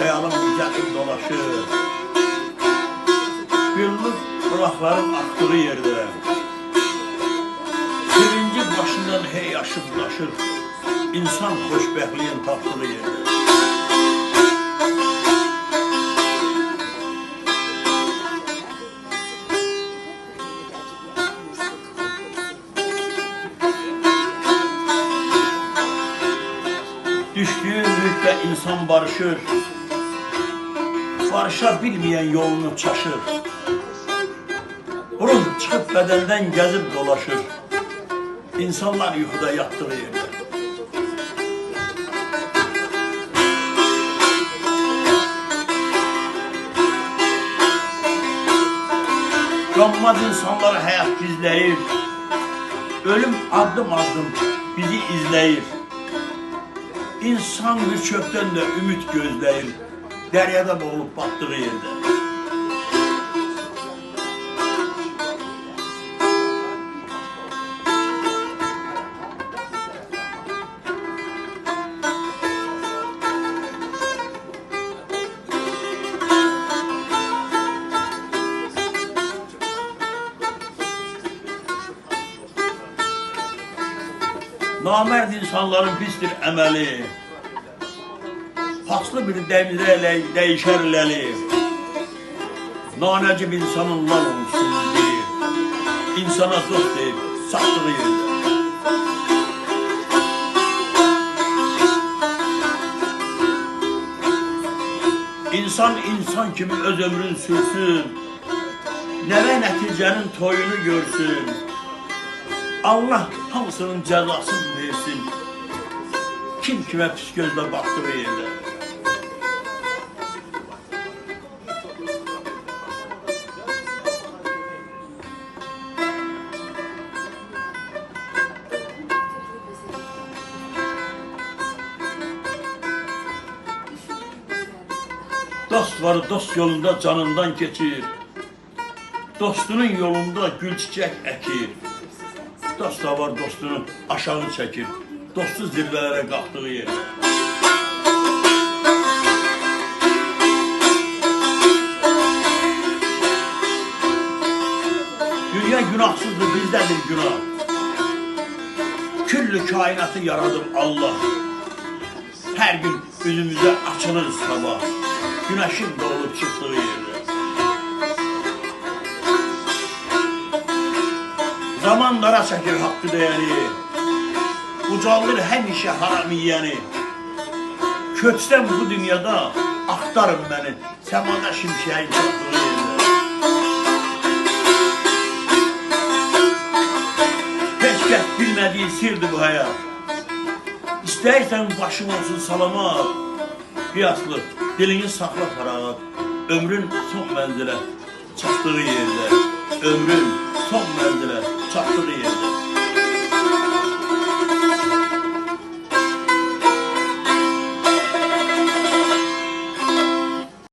xəyalım gəlib dolaşır. Güllük qulaqlarım axdığı yerdə, sevinci başından hey aşıb daşır, insan xoşbəxtliyin tapdığı yerdə. Düştüğü mühitlə insan barışır, barışa bilməyən yolunu çaşır. Ruh çıxıb bədəndən gəzib dolaşır, insanlar yuxuda yatdığı yerdə. Qanmaz insanları həyat gizləyir, ölüm addım-addım bizi izləyir. İnsan bir çöpdən də ümid gözləyir, dəryada boğulub batdığı yerdə. Namərd insanların pisdir əməli, paslı bir dəmizə dəyişər ləli. Nanəcib insanın lal olmuşsun deyir, insana dost deyib satdığı yerdə. İnsan insan kimi öz ömrün sürsün, nəvə nəticənin toyunu görsün. Allah hamısının cəzasını versin, kim kimə pis gözlə baxdığı yerdə. Dost var, dost yolunda canından keçir, dostunun yolunda gül çiçək əkir. Dost da var, dostunu aşağı çəkir, dostsuz zirvələrə qalxdığı yerdə. Dünya günahsızdır, bizdədir günah. Küllü kainatı yaradır Allah. Hər gün üzümüzə açılır sabah, günəşin doğulub çıxdığı yerdə. Zaman dara çəkir haqqı dəyəri, ucaldır həmişə haram yiyəni. Köçsəm bu dünyada axtarın məni, səmada şimşəyin çatdığı yerdə. Heç kəs bilmədiyi sirdir bu həyat. İstəyirsən başın olsun salamat, qiyaslı dilini saxla fərağat. Ömrün son mənzilə çatdığı yerdə, ömrün son mənzilə çatdığı yerdə.